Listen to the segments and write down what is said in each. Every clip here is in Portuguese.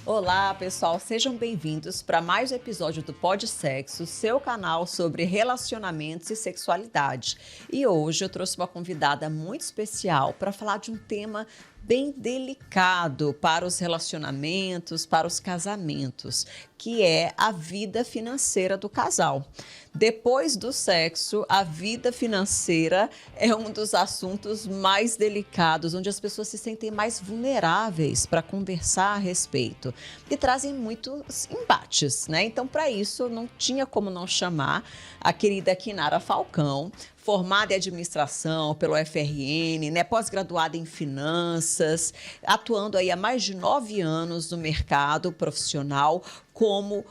Olá, pessoal, sejam bem-vindos para mais um episódio do Pod Sexo, seu canal sobre relacionamentos e sexualidade. E hoje eu trouxe uma convidada muito especial para falar de um tema bem delicado para os relacionamentos, para os casamentos, que é a vida financeira do casal. Depois do sexo, a vida financeira é um dos assuntos mais delicados, onde as pessoas se sentem mais vulneráveis para conversar a respeito e trazem muitos embates, né? Então, para isso, não tinha como não chamar a querida Kinara Falcão, formada em administração pelo FRN, né, pós-graduada em finanças, atuando aí há mais de 9 anos no mercado profissional com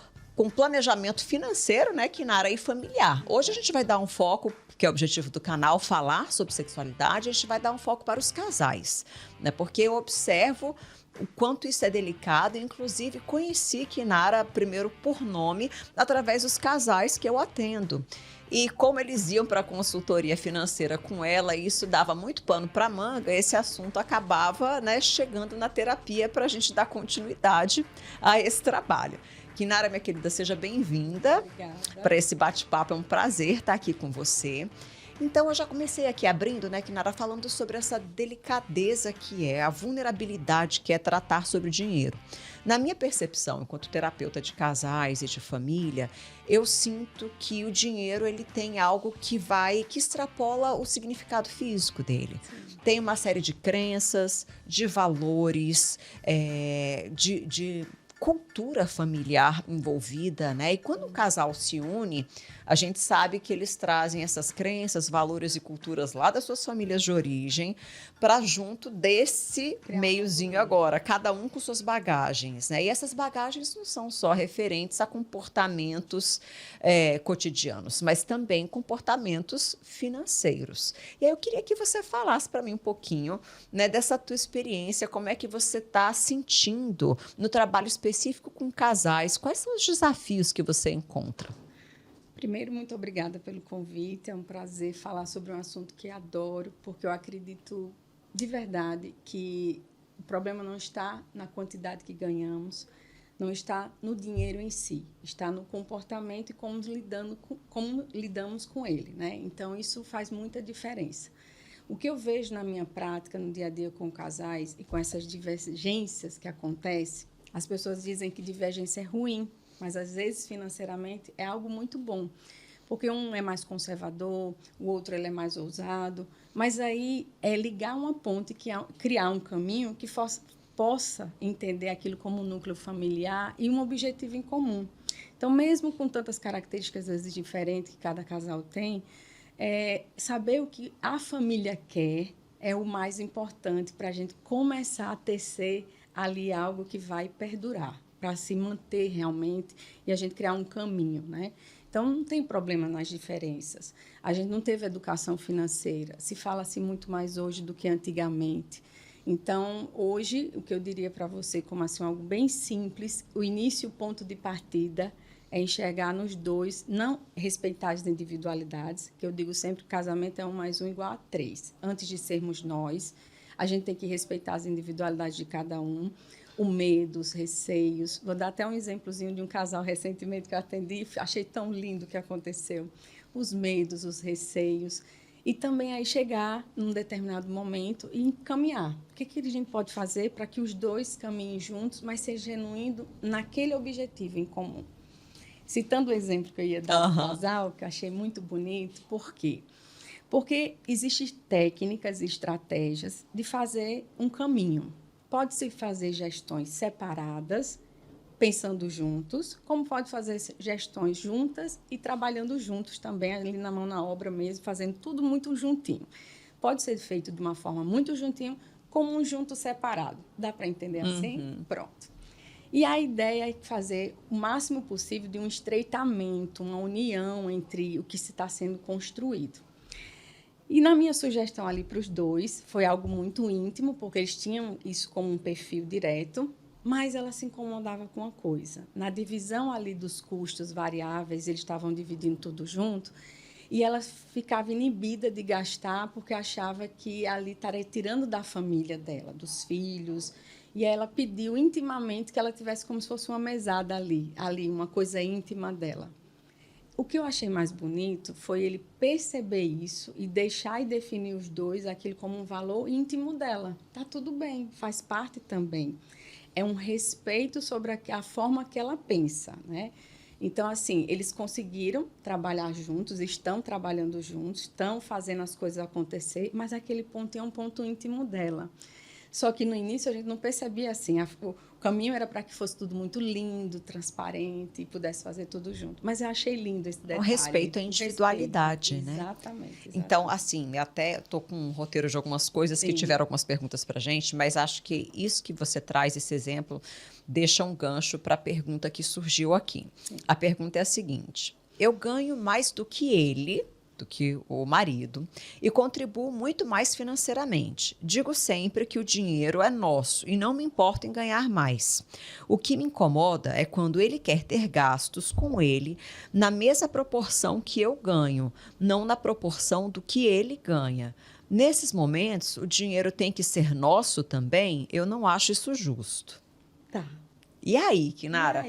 planejamento financeiro, né, Kinara, e familiar. Hoje a gente vai dar um foco, que é o objetivo do canal, falar sobre sexualidade, a gente vai dar um foco para os casais, né, porque eu observo o quanto isso é delicado, inclusive conheci Kinara primeiro por nome, através dos casais que eu atendo. E como eles iam para a consultoria financeira com ela, e isso dava muito pano para manga, esse assunto acabava, né, chegando na terapia para a gente dar continuidade a esse trabalho. Kinara, minha querida, seja bem-vinda para esse bate-papo, é um prazer estar aqui com você. Então, eu já comecei aqui abrindo, né, Kinara, falando sobre essa delicadeza que é, a vulnerabilidade que é tratar sobre o dinheiro. Na minha percepção, enquanto terapeuta de casais e de família, eu sinto que o dinheiro ele tem algo que extrapola o significado físico dele. Sim. Tem uma série de crenças, de valores, de cultura familiar envolvida, né? E quando um casal se une, a gente sabe que eles trazem essas crenças, valores e culturas lá das suas famílias de origem para junto desse meiozinho agora, cada um com suas bagagens, né? E essas bagagens não são só referentes a comportamentos cotidianos, mas também comportamentos financeiros. E aí eu queria que você falasse para mim um pouquinho, né, dessa tua experiência, como é que você está sentindo no trabalho específico com casais, quais são os desafios que você encontra? Primeiro, muito obrigada pelo convite. É um prazer falar sobre um assunto que adoro, porque eu acredito de verdade que o problema não está na quantidade que ganhamos, não está no dinheiro em si, está no comportamento e como lidamos com ele, né? Então, isso faz muita diferença. O que eu vejo na minha prática, no dia a dia com casais e com essas divergências que acontecem, as pessoas dizem que divergência é ruim, mas, às vezes, financeiramente, é algo muito bom. Porque um é mais conservador, o outro ele é mais ousado. Mas aí é ligar uma ponte, criar um caminho que possa entender aquilo como um núcleo familiar e um objetivo em comum. Então, mesmo com tantas características, às vezes, diferentes que cada casal tem, saber o que a família quer é o mais importante para a gente começar a tecer ali algo que vai perdurar, para se manter realmente e a gente criar um caminho, né? Então, não tem problema nas diferenças. A gente não teve educação financeira. Se fala-se muito mais hoje do que antigamente. Então, hoje, o que eu diria para você, como assim, algo bem simples, o início, o ponto de partida é enxergar nos dois, não respeitar as individualidades, que eu digo sempre que casamento é 1 mais 1 igual a 3. Antes de sermos nós, a gente tem que respeitar as individualidades de cada um, o medo, os receios. Vou dar até um exemplozinho de um casal recentemente que eu atendi, achei tão lindo o que aconteceu. Os medos, os receios. E também aí chegar num determinado momento e encaminhar. O que a gente pode fazer para que os dois caminhem juntos, mas seja genuíno naquele objetivo em comum? Citando o exemplo que eu ia dar do casal, que eu achei muito bonito, por quê? Porque existem técnicas e estratégias de fazer um caminho. Pode-se fazer gestões separadas, pensando juntos, como pode fazer gestões juntas e trabalhando juntos também, ali na mão na obra mesmo, fazendo tudo muito juntinho. Pode ser feito de uma forma muito juntinho, como um junto separado. Dá para entender assim? Pronto. E a ideia é fazer o máximo possível de um estreitamento, uma união entre o que se está sendo construído. E na minha sugestão ali para os dois, foi algo muito íntimo, porque eles tinham isso como um perfil direto, mas ela se incomodava com uma coisa. Na divisão ali dos custos variáveis, eles estavam dividindo tudo junto, e ela ficava inibida de gastar porque achava que ali estaria tirando da família dela, dos filhos, E ela pediu intimamente que ela tivesse como se fosse uma mesada ali, uma coisa íntima dela. O que eu achei mais bonito foi ele perceber isso e deixar e definir os dois aquilo como um valor íntimo dela. Tá tudo bem, faz parte também. É um respeito sobre a forma que ela pensa, né? Então, assim, eles conseguiram trabalhar juntos, estão trabalhando juntos, estão fazendo as coisas acontecer, mas aquele ponto é um ponto íntimo dela. Só que no início a gente não percebia assim, o caminho era para que fosse tudo muito lindo, transparente e pudesse fazer tudo junto. Mas eu achei lindo esse detalhe. O respeito à individualidade, né? Exatamente. Então, assim, eu até estou com um roteiro de algumas coisas que tiveram algumas perguntas para a gente, mas acho que isso que você traz, esse exemplo, deixa um gancho para a pergunta que surgiu aqui. Sim. A pergunta é a seguinte: eu ganho mais do que ele, do que o marido, e contribuo muito mais financeiramente. Digo sempre que o dinheiro é nosso e não me importa em ganhar mais. O que me incomoda é quando ele quer ter gastos com ele na mesma proporção que eu ganho, não na proporção do que ele ganha. Nesses momentos, o dinheiro tem que ser nosso também? Eu não acho isso justo. Tá. E aí, Kinara,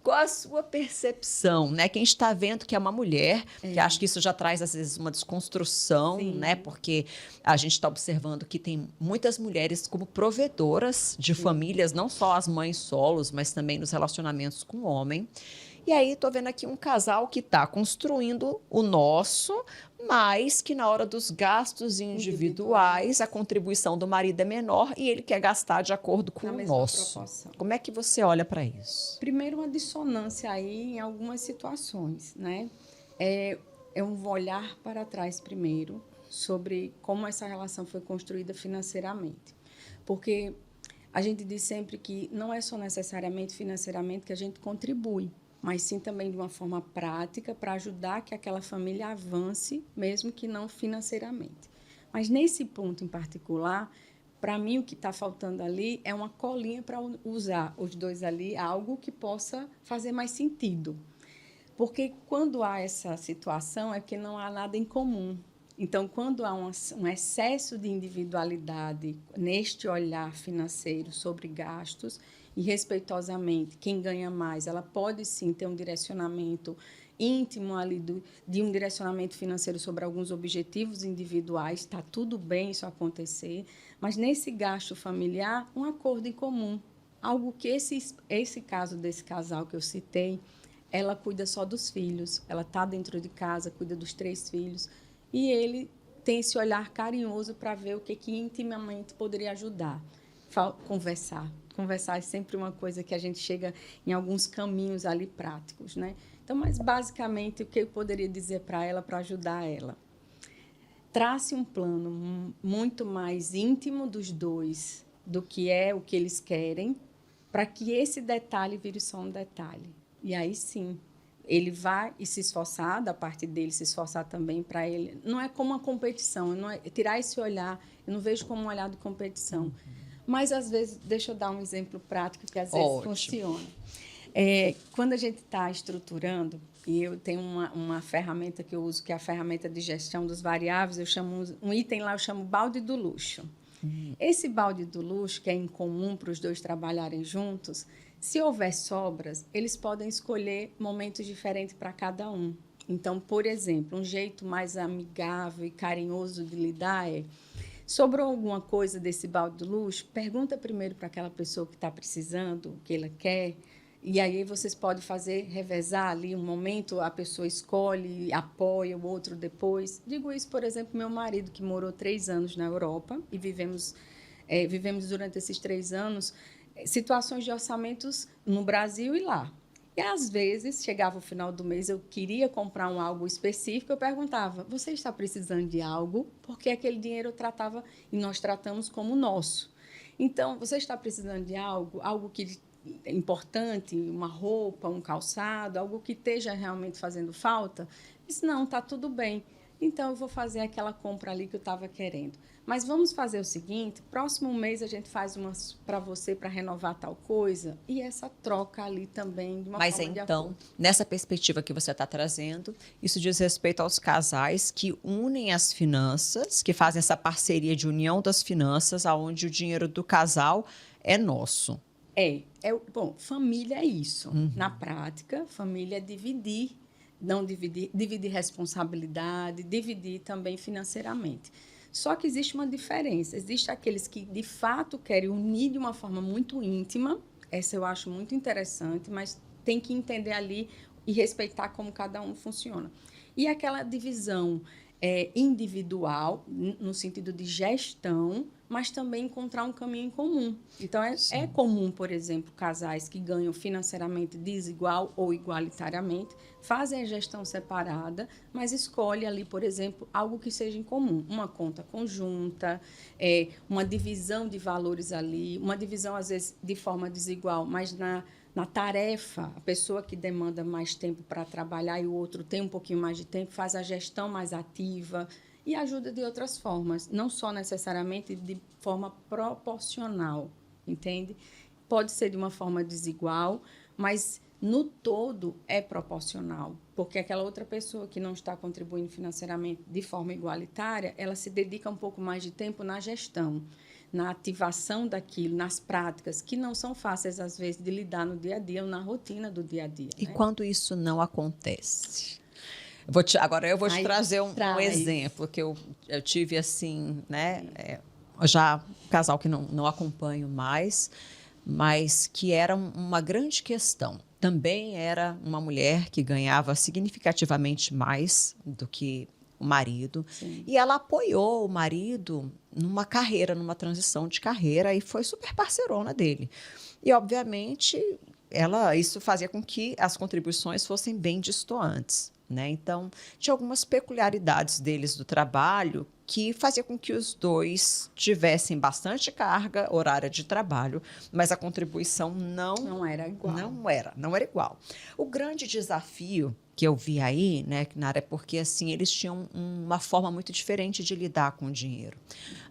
qual a sua percepção, né? Quem está vendo que é uma mulher, que acho que isso já traz, às vezes, uma desconstrução, né? Porque a gente está observando que tem muitas mulheres como provedoras de famílias, não só as mães solos, mas também nos relacionamentos com o homem. E aí, estou vendo aqui um casal que está construindo o nosso, mas que na hora dos gastos individuais, a contribuição do marido é menor e ele quer gastar de acordo com o nosso. Proporção. Como é que você olha para isso? Primeiro, uma dissonância aí em algumas situações, né? É um olhar para trás primeiro sobre como essa relação foi construída financeiramente. Porque a gente diz sempre que não é só necessariamente financeiramente que a gente contribui, mas sim também de uma forma prática para ajudar que aquela família avance, mesmo que não financeiramente. Mas nesse ponto em particular, para mim o que está faltando ali é uma colinha para usar os dois ali, algo que possa fazer mais sentido. Porque quando há essa situação é que não há nada em comum. Então, quando há um excesso de individualidade neste olhar financeiro sobre gastos, e respeitosamente, quem ganha mais, ela pode sim ter um direcionamento íntimo ali de um direcionamento financeiro sobre alguns objetivos individuais, está tudo bem isso acontecer, mas nesse gasto familiar, um acordo em comum, algo que esse caso desse casal que eu citei, ela cuida só dos filhos, ela está dentro de casa, cuida dos 3 filhos, e ele tem esse olhar carinhoso para ver o que intimamente poderia ajudar. Conversar é sempre uma coisa que a gente chega em alguns caminhos ali práticos, né? Então, mas basicamente, o que eu poderia dizer para ela, para ajudar ela? Trace um plano muito mais íntimo dos dois, do que é o que eles querem, para que esse detalhe vire só um detalhe. E aí, sim, ele vai e se esforçar, da parte dele se esforçar também para ele. Não é como uma competição, não é, tirar esse olhar, eu não vejo como um olhar de competição. Mas, às vezes, deixa eu dar um exemplo prático que, às vezes, funciona. Quando a gente está estruturando, e eu tenho uma ferramenta que eu uso, que é a ferramenta de gestão dos variáveis, eu chamo um item lá, eu chamo balde do luxo. Esse balde do luxo, que é incomum para os dois trabalharem juntos, se houver sobras, eles podem escolher momentos diferentes para cada um. Então, por exemplo, um jeito mais amigável e carinhoso de lidar é: sobrou alguma coisa desse balde do luxo? Pergunta primeiro para aquela pessoa que está precisando, o que ela quer, e aí vocês podem revezar ali um momento, a pessoa escolhe, apoia o outro depois. Digo isso, por exemplo, meu marido, que morou 3 anos na Europa, e vivemos durante esses 3 anos situações de orçamentos no Brasil e lá. E, às vezes, chegava o final do mês, eu queria comprar algo específico, eu perguntava: você está precisando de algo? Porque aquele dinheiro eu tratava, e nós tratamos como nosso. Então, você está precisando de algo que é importante, uma roupa, um calçado, algo que esteja realmente fazendo falta? Eu disse: não, está tudo bem. Então, eu vou fazer aquela compra ali que eu estava querendo. Mas vamos fazer o seguinte: próximo mês a gente faz umas para você para renovar tal coisa, e essa troca ali também de uma forma de acordo. Mas então, nessa perspectiva que você está trazendo, isso diz respeito aos casais que unem as finanças, que fazem essa parceria de união das finanças, onde o dinheiro do casal é nosso. Bom, família é isso. Na prática, família é dividir, não dividir responsabilidade, dividir também financeiramente. Só que existe uma diferença. Existem aqueles que, de fato, querem unir de uma forma muito íntima. Essa eu acho muito interessante, mas tem que entender ali e respeitar como cada um funciona. E aquela divisão individual, no sentido de gestão, mas também encontrar um caminho em comum. Então, é comum, por exemplo, casais que ganham financeiramente desigual ou igualitariamente, fazem a gestão separada, mas escolhem ali, por exemplo, algo que seja em comum. Uma conta conjunta, uma divisão de valores ali, uma divisão, às vezes, de forma desigual, mas na tarefa, a pessoa que demanda mais tempo para trabalhar e o outro tem um pouquinho mais de tempo, faz a gestão mais ativa e ajuda de outras formas, não só necessariamente de forma proporcional, entende? Pode ser de uma forma desigual, mas no todo é proporcional, porque aquela outra pessoa que não está contribuindo financeiramente de forma igualitária, ela se dedica um pouco mais de tempo na gestão, na ativação daquilo, nas práticas, que não são fáceis, às vezes, de lidar no dia a dia ou na rotina do dia a dia. E né? quando isso não acontece? Agora eu vou te trazer um exemplo que eu tive assim, né? Já um casal que não acompanho mais, mas que era uma grande questão. Também era uma mulher que ganhava significativamente mais do que o marido. Sim. E ela apoiou o marido numa carreira, numa transição de carreira, e foi super parceirona dele. E, obviamente, isso fazia com que as contribuições fossem bem distantes, né? Então, tinha algumas peculiaridades deles do trabalho que fazia com que os dois tivessem bastante carga horária de trabalho, mas a contribuição não era igual. Não era igual. O grande desafio que eu vi aí, né, Nara, é porque assim, eles tinham uma forma muito diferente de lidar com o dinheiro.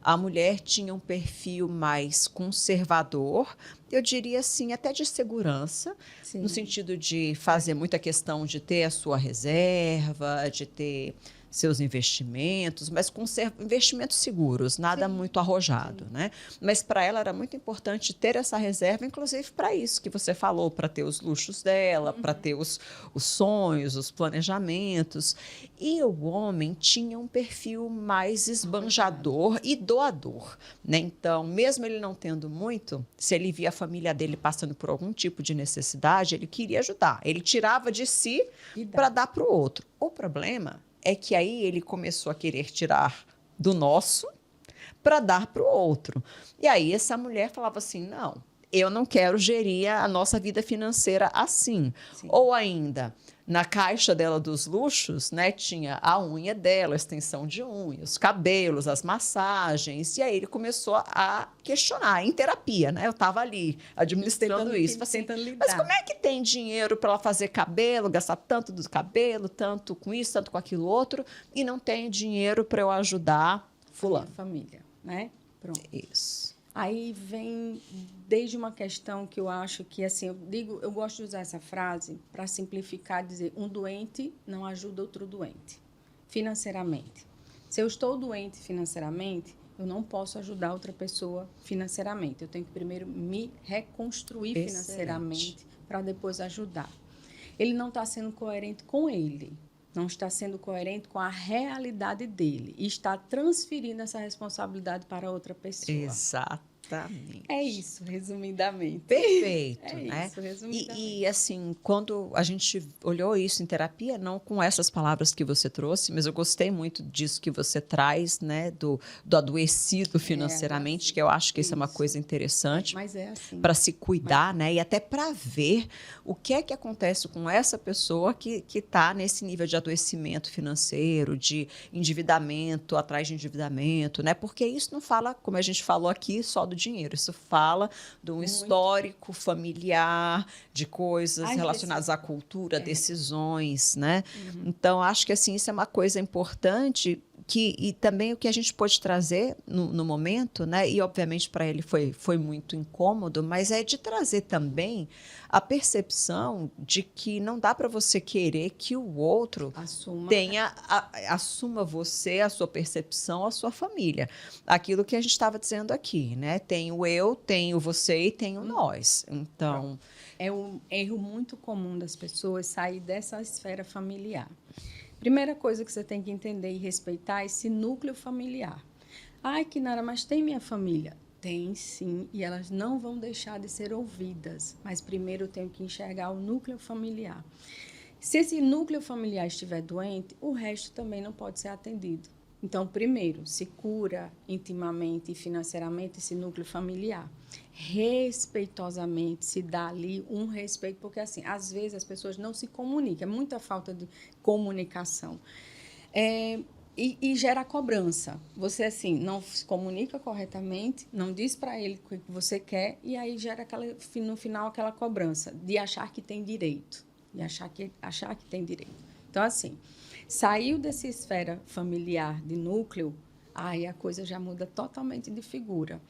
A mulher tinha um perfil mais conservador, eu diria assim, até de segurança, Sim. no sentido de fazer muita questão de ter a sua reserva, de ter seus investimentos, mas com investimentos seguros, nada muito arrojado, né? Mas para ela era muito importante ter essa reserva, inclusive para isso que você falou, para ter os luxos dela, para ter os sonhos, os planejamentos. E o homem tinha um perfil mais esbanjador e doador, né? Então, mesmo ele não tendo muito, se ele via a família dele passando por algum tipo de necessidade, ele queria ajudar. Ele tirava de si para dar para o outro. O problema é que aí ele começou a querer tirar do nosso para dar para o outro. E aí essa mulher falava assim, não, eu não quero gerir a nossa vida financeira assim. Sim. Ou ainda, na caixa dela dos luxos, né, tinha a unha dela, a extensão de unha, os cabelos, as massagens. E aí ele começou a questionar, em terapia, né? Eu estava ali administrando isso. Assim, mas como é que tem dinheiro para ela fazer cabelo, gastar tanto do cabelo, tanto com isso, tanto com aquilo outro, e não tem dinheiro para eu ajudar fulano? Família, né? Pronto. Isso. Aí vem desde uma questão que eu acho que, assim, eu gosto de usar essa frase para simplificar, dizer, um doente não ajuda outro doente, financeiramente. Se eu estou doente financeiramente, eu não posso ajudar outra pessoa financeiramente. Eu tenho que primeiro me reconstruir financeiramente para depois ajudar. Ele não está sendo coerente com ele, não está sendo coerente com a realidade dele e está transferindo essa responsabilidade para outra pessoa. Exatamente. É isso, resumidamente. Perfeito, né? Isso, resumidamente. E assim, quando a gente olhou isso em terapia, não com essas palavras que você trouxe, mas eu gostei muito disso que você traz, né, do adoecido financeiramente, que eu acho que isso é uma coisa interessante. Mas é assim. Para se cuidar, né, e até para ver o que é que acontece com essa pessoa que está nesse nível de adoecimento financeiro, de endividamento, atrás de endividamento, né? Porque isso não fala, como a gente falou aqui, só do dinheiro. Isso fala de um histórico familiar, de coisas relacionadas à cultura, decisões, né? Então, acho que assim, isso é uma coisa importante e também o que a gente pôde trazer no momento, né? E obviamente para ele foi muito incômodo, mas é de trazer também a percepção de que não dá para você querer que o outro assuma você, a sua percepção, a sua família. Aquilo que a gente estava dizendo aqui, né? Tem o eu, tem o você e tem o nós. Então, é um erro muito comum das pessoas sair dessa esfera familiar. Primeira coisa que você tem que entender e respeitar é esse núcleo familiar. Ai, Kinara, mas tem minha família? Tem sim, e elas não vão deixar de ser ouvidas. Mas primeiro eu tenho que enxergar o núcleo familiar. Se esse núcleo familiar estiver doente, o resto também não pode ser atendido. Então, primeiro, se cura intimamente e financeiramente esse núcleo familiar. Respeitosamente, se dá ali um respeito, porque, assim, às vezes as pessoas não se comunicam, é muita falta de comunicação. E gera cobrança. Você, assim, não se comunica corretamente, não diz para ele o que você quer, e aí gera, no final, aquela cobrança de achar que tem direito. De achar que tem direito. Então, assim, saiu dessa esfera familiar de núcleo, aí a coisa já muda totalmente de figura.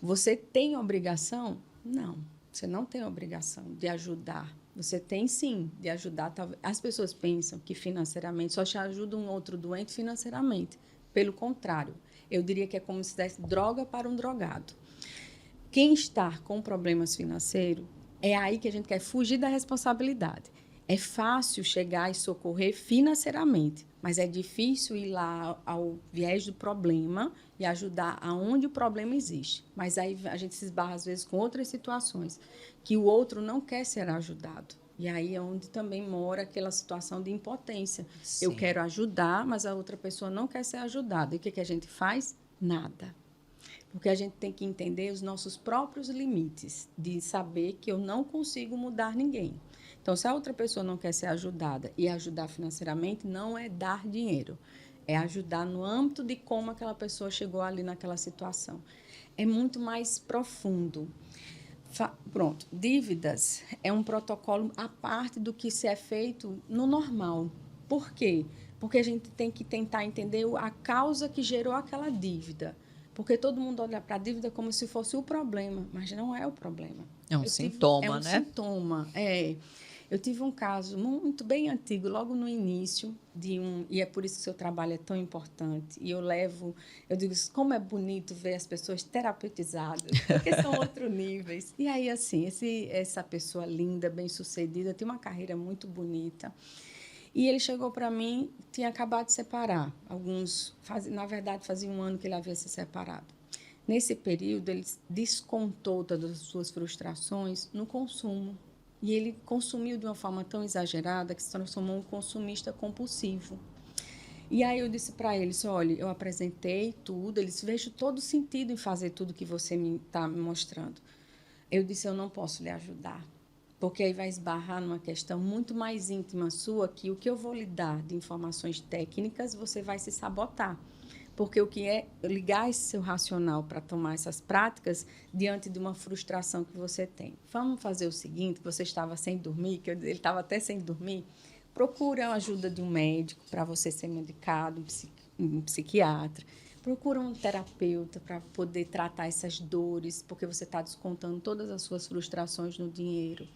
Você tem obrigação? Não, você não tem obrigação de ajudar. Você tem, sim, de ajudar. As pessoas pensam que financeiramente só te ajuda um outro doente financeiramente. Pelo contrário, eu diria que é como se desse droga para um drogado. Quem está com problemas financeiros, é aí que a gente quer fugir da responsabilidade. É fácil chegar e socorrer financeiramente, mas é difícil ir lá ao viés do problema e ajudar aonde o problema existe. Mas aí a gente se esbarra, às vezes, com outras situações, que o outro não quer ser ajudado. E aí é onde também mora aquela situação de impotência. Sim. Eu quero ajudar, mas a outra pessoa não quer ser ajudada. E o que a gente faz? Nada. Porque a gente tem que entender os nossos próprios limites, de saber que eu não consigo mudar ninguém. Então, se a outra pessoa não quer ser ajudada e ajudar financeiramente, não é dar dinheiro. É ajudar no âmbito de como aquela pessoa chegou ali naquela situação. É muito mais profundo. Pronto, dívidas é um protocolo à parte do que se é feito no normal. Por quê? Porque a gente tem que tentar entender a causa que gerou aquela dívida. Porque todo mundo olha para a dívida como se fosse o problema, mas não é o problema. É um sintoma, né? É um sintoma, é. Eu tive um caso muito bem antigo, logo no início, e é por isso que o seu trabalho é tão importante. E eu digo, como é bonito ver as pessoas terapeutizadas, porque são outros níveis. E aí, assim, essa pessoa linda, bem-sucedida, tem uma carreira muito bonita. E ele chegou para mim, tinha acabado de separar. Na verdade, fazia um ano que ele havia se separado. Nesse período, ele descontou todas as suas frustrações no consumo. E ele consumiu de uma forma tão exagerada que se transformou um consumista compulsivo. E aí eu disse para ele, olha, eu apresentei tudo, ele disse, vejo todo sentido em fazer tudo que você está me mostrando. Eu disse, eu não posso lhe ajudar, porque aí vai esbarrar numa questão muito mais íntima sua, que o que eu vou lhe dar de informações técnicas, você vai se sabotar. Porque o que é ligar esse seu racional para tomar essas práticas diante de uma frustração que você tem. Vamos fazer o seguinte, você estava sem dormir, ele estava até sem dormir, procura a ajuda de um médico para você ser medicado, um psiquiatra, procura um terapeuta para poder tratar essas dores, porque você está descontando todas as suas frustrações no dinheiro.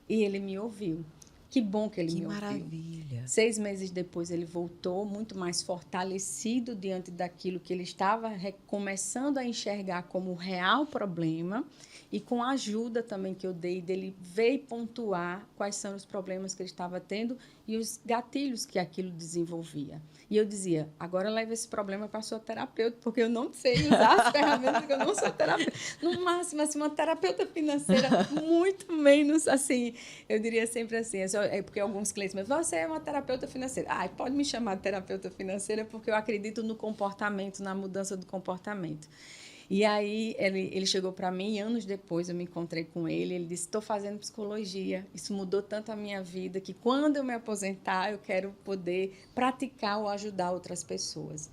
E ele me ouviu. Que bom que ele me ouviu. Que maravilha. 6 meses depois, ele voltou muito mais fortalecido diante daquilo que ele estava começando a enxergar como real problema, e com a ajuda também que eu dei dele, veio pontuar quais são os problemas que ele estava tendo e os gatilhos que aquilo desenvolvia. E eu dizia, agora leva esse problema para a sua terapeuta, porque eu não sei usar as ferramentas, porque eu não sou terapeuta. No máximo, assim, uma terapeuta financeira, muito menos, assim, eu diria sempre assim, é porque alguns clientes me falam, você é uma terapeuta financeira. Pode me chamar de terapeuta financeira, porque eu acredito no comportamento, na mudança do comportamento. E aí ele chegou para mim, e anos depois eu me encontrei com ele, ele disse, estou fazendo psicologia, isso mudou tanto a minha vida, que quando eu me aposentar, eu quero poder praticar ou ajudar outras pessoas.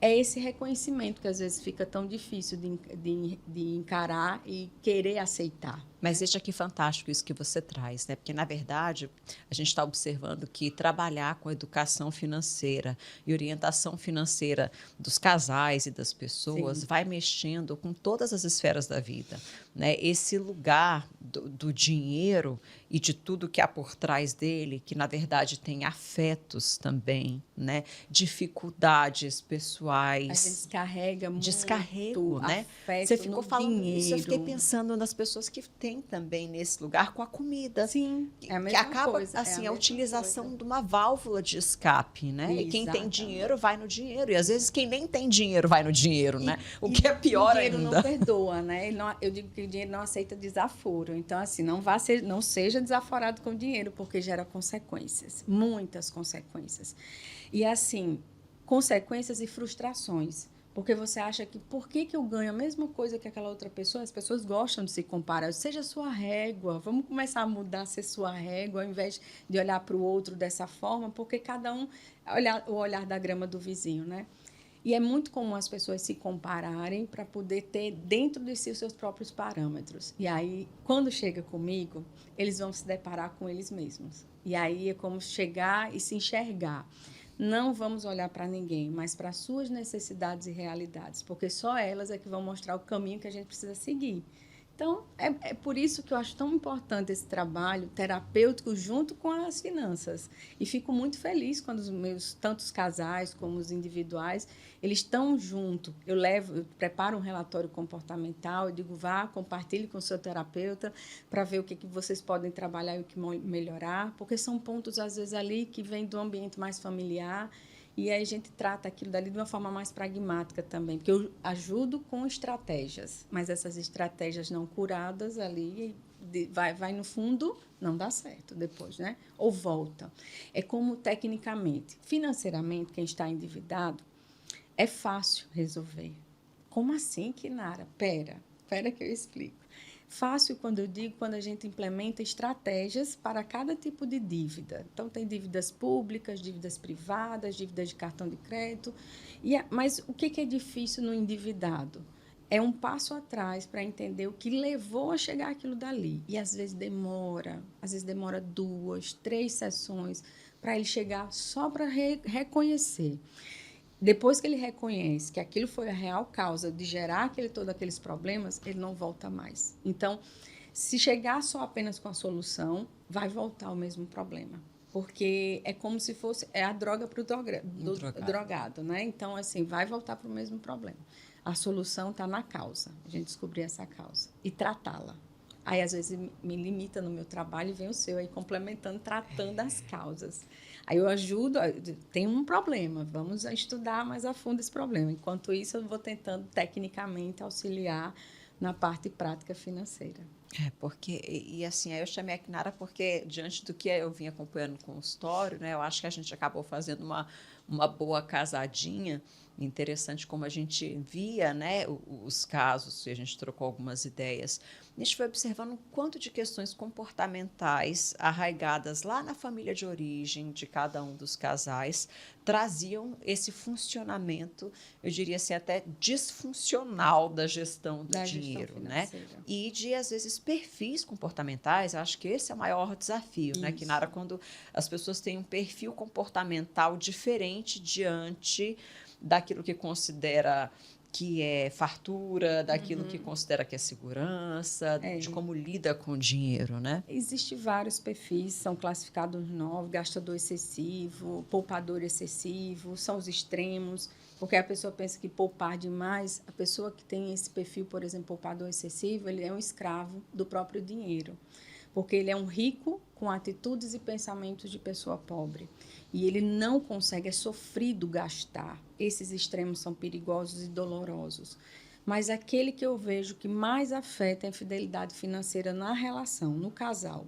é esse reconhecimento que às vezes fica tão difícil de encarar e querer aceitar. Mas veja que fantástico isso que você traz, né? Porque, na verdade, a gente está observando que trabalhar com educação financeira e orientação financeira dos casais e das pessoas Sim. vai mexendo com todas as esferas da vida, né? Esse lugar do dinheiro e de tudo que há por trás dele, que, na verdade, tem afetos também, né? Dificuldades pessoais. A gente descarrega muito Descarrego, né? Você afeto ficou no falando isso, eu fiquei dinheiro. pensando nas pessoas que têm também nesse lugar com a comida. Sim, é a Que mesma acaba, coisa. assim, a mesma utilização coisa. de uma válvula de escape, né? E quem tem Exatamente. dinheiro vai no dinheiro. E às vezes quem nem tem dinheiro vai no dinheiro, né? O E que é pior o dinheiro ainda. não perdoa, né? Eu digo que o dinheiro não aceita desaforo. Então, assim, não seja desaforado com o dinheiro, porque gera consequências, muitas consequências. E, assim, consequências e frustrações. Porque você acha que por que eu ganho a mesma coisa que aquela outra pessoa? As pessoas gostam de se comparar. Seja sua régua. Vamos começar a mudar a ser sua régua, ao invés de olhar para o outro dessa forma, porque cada um o olhar da grama do vizinho, né? E é muito comum as pessoas se compararem para poder ter dentro de si os seus próprios parâmetros. E aí, quando chega comigo, eles vão se deparar com eles mesmos. E aí é como chegar e se enxergar. Não vamos olhar para ninguém, mas para as suas necessidades e realidades, porque só elas é que vão mostrar o caminho que a gente precisa seguir. Então, é por isso que eu acho tão importante esse trabalho terapêutico junto com as finanças. E fico muito feliz quando os meus, tanto os casais como os individuais, eles estão juntos. Eu preparo um relatório comportamental, eu digo, vá, compartilhe com o seu terapeuta para ver o que vocês podem trabalhar e o que melhorar, porque são pontos, às vezes, ali que vêm do ambiente mais familiar. E aí a gente trata aquilo dali de uma forma mais pragmática também, porque eu ajudo com estratégias, mas essas estratégias não curadas ali, vai no fundo, não dá certo depois, né? Ou volta. É como tecnicamente, financeiramente, quem está endividado, é fácil resolver. Como assim, Kinara? Pera que eu explico. Fácil quando eu digo quando a gente implementa estratégias para cada tipo de dívida. Então, tem dívidas públicas, dívidas privadas, dívidas de cartão de crédito. Mas o que é difícil no endividado? É um passo atrás para entender o que levou a chegar aquilo dali. E às vezes demora 2, 3 sessões para ele chegar só para reconhecer. Depois que ele reconhece que aquilo foi a real causa de gerar todos aqueles problemas, ele não volta mais. Então, se chegar só apenas com a solução, vai voltar ao mesmo problema. Porque é como se fosse a droga para o drogado, né? Então, assim, vai voltar para o mesmo problema. A solução está na causa, a gente descobrir essa causa e tratá-la. Aí, às vezes, me limita no meu trabalho e vem o seu aí complementando, tratando as causas. Aí eu ajudo, tem um problema, vamos estudar mais a fundo esse problema. Enquanto isso, eu vou tentando tecnicamente auxiliar na parte prática financeira. Porque, e assim, aí eu chamei a Kinara porque, diante do que eu vim acompanhando no consultório, né, eu acho que a gente acabou fazendo uma boa casadinha. Interessante como a gente via, né, os casos, e a gente trocou algumas ideias. A gente foi observando um quanto de questões comportamentais arraigadas lá na família de origem de cada um dos casais traziam esse funcionamento, eu diria assim, até disfuncional da gestão do dinheiro, né? E de, às vezes, perfis comportamentais. Eu acho que esse é o maior desafio, né, Kinara, quando as pessoas têm um perfil comportamental diferente diante daquilo que considera que é fartura, daquilo que considera que é segurança, de como lida com o dinheiro, né? Existem vários perfis, são classificados 9, gastador excessivo, poupador excessivo, são os extremos, porque a pessoa pensa que poupar demais, a pessoa que tem esse perfil, por exemplo, poupador excessivo, ele é um escravo do próprio dinheiro, porque ele é um rico com atitudes e pensamentos de pessoa pobre. E ele não consegue, é sofrido gastar. Esses extremos são perigosos e dolorosos. Mas aquele que eu vejo que mais afeta a infidelidade financeira na relação, no casal.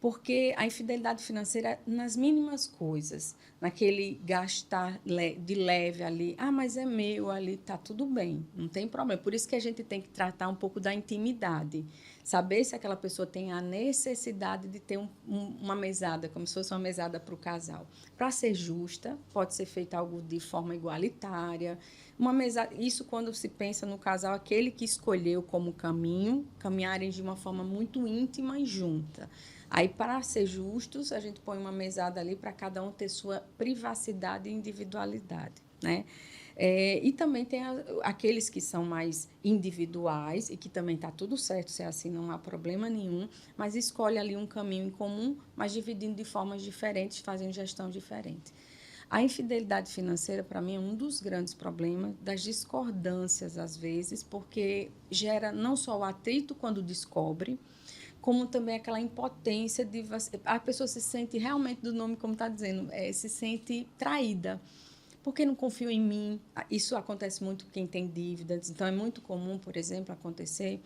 Porque a infidelidade financeira é nas mínimas coisas, naquele gastar de leve ali, mas é meu ali, tá tudo bem, não tem problema. Por isso que a gente tem que tratar um pouco da intimidade, saber se aquela pessoa tem a necessidade de ter uma mesada, como se fosse uma mesada para o casal. Para ser justa, pode ser feito algo de forma igualitária, uma mesada, isso quando se pensa no casal, aquele que escolheu como caminho, caminharem de uma forma muito íntima e junta. Aí, para ser justos, a gente põe uma mesada ali para cada um ter sua privacidade e individualidade, né? E também tem aqueles que são mais individuais e que também está tudo certo, se é assim, não há problema nenhum, mas escolhe ali um caminho em comum, mas dividindo de formas diferentes, fazendo gestão diferente. A infidelidade financeira, para mim, é um dos grandes problemas, das discordâncias, às vezes, porque gera não só o atrito quando descobre, como também aquela impotência de a pessoa se sente realmente, do nome como está dizendo, se sente traída, porque não confio em mim. Isso acontece muito com quem tem dívidas, então é muito comum, por exemplo, acontecer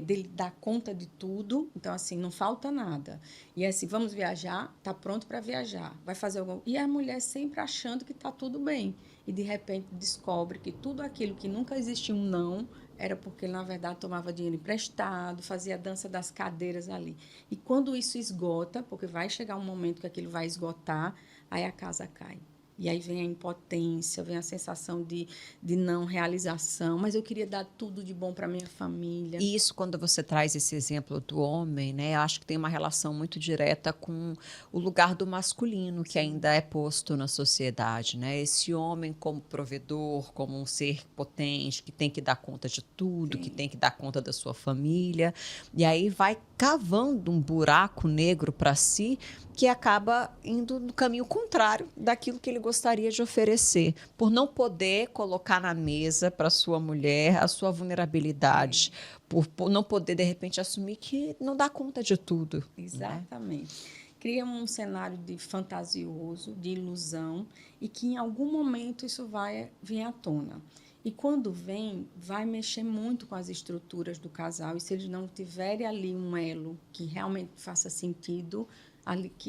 dele dar conta de tudo, então assim, não falta nada. E assim, vamos viajar, está pronto para viajar, vai fazer algum... E a mulher sempre achando que está tudo bem, e de repente descobre que tudo aquilo que nunca existiu um não, era porque ele, na verdade, tomava dinheiro emprestado, fazia a dança das cadeiras ali. E quando isso esgota, porque vai chegar um momento que aquilo vai esgotar, aí a casa cai. E aí vem a impotência, vem a sensação de não realização. Mas eu queria dar tudo de bom para minha família. E isso, quando você traz esse exemplo do homem, né, eu acho que tem uma relação muito direta com o lugar do masculino, que ainda é posto na sociedade, né? Esse homem como provedor, como um ser potente, que tem que dar conta de tudo, que tem que dar conta da sua família. E aí vai cavando um buraco negro para si, que acaba indo no caminho contrário daquilo que ele gostaria de oferecer, por não poder colocar na mesa para sua mulher a sua vulnerabilidade, por não poder, de repente, assumir que não dá conta de tudo. Exatamente. Né? Cria um cenário de fantasioso, de ilusão, e que em algum momento isso vai vir à tona. E quando vem, vai mexer muito com as estruturas do casal, e se eles não tiverem ali um elo que realmente faça sentido,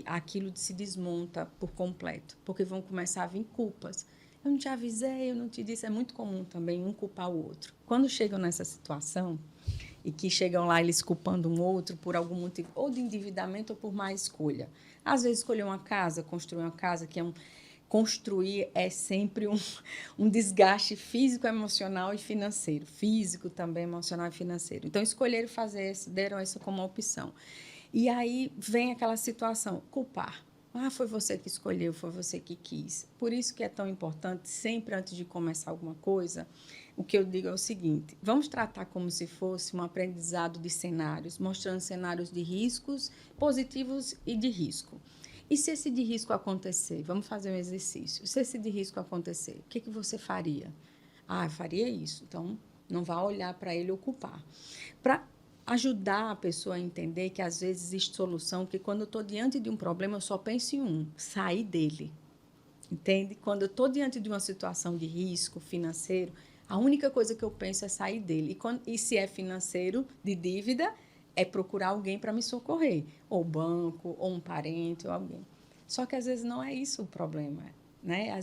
aquilo se desmonta por completo, porque vão começar a vir culpas. Eu não te avisei, eu não te disse. É muito comum também um culpar o outro. Quando chegam nessa situação, e que chegam lá eles culpando um outro por algum motivo, ou de endividamento ou por má escolha. Às vezes, escolher uma casa, construir uma casa, construir é sempre um desgaste físico, emocional e financeiro. Físico também, emocional e financeiro. Então, escolheram fazer isso, deram isso como opção. E aí vem aquela situação, culpar. Foi você que escolheu, foi você que quis. Por isso que é tão importante, sempre antes de começar alguma coisa, o que eu digo é o seguinte, vamos tratar como se fosse um aprendizado de cenários, mostrando cenários de riscos positivos e de risco. E se esse de risco acontecer? Vamos fazer um exercício. Se esse de risco acontecer, o que você faria? Eu faria isso. Então, não vá olhar para ele ou culpar. Para ajudar a pessoa a entender que, às vezes, existe solução, porque quando eu estou diante de um problema, eu só penso em sair dele. Entende? Quando eu estou diante de uma situação de risco financeiro, a única coisa que eu penso é sair dele. E se é financeiro, de dívida, é procurar alguém para me socorrer. Ou banco, ou um parente, ou alguém. Só que, às vezes, não é isso o problema. Né?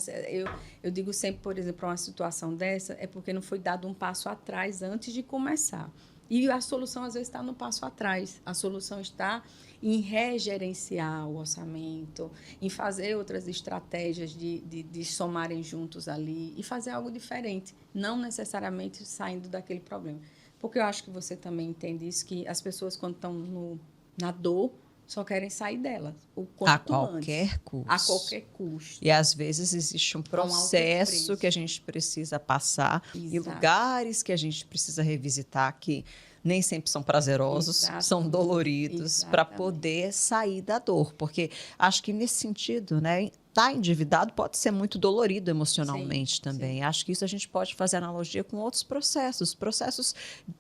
Eu digo sempre, por exemplo, uma situação dessa, é porque não foi dado um passo atrás antes de começar. E a solução, às vezes, está no passo atrás. A solução está em regerenciar o orçamento, em fazer outras estratégias de somarem juntos ali e fazer algo diferente, não necessariamente saindo daquele problema. Porque eu acho que você também entende isso, que as pessoas, quando estão na dor, só querem sair dela. A qualquer custo. A qualquer custo. E, às vezes, existe um processo que a gente precisa passar. Exato. E lugares que a gente precisa revisitar, que nem sempre são prazerosos, são doloridos, para poder sair da dor. Porque acho que, nesse sentido, né, tá endividado pode ser muito dolorido emocionalmente Sim, também. sim. Acho que isso a gente pode fazer analogia com outros processos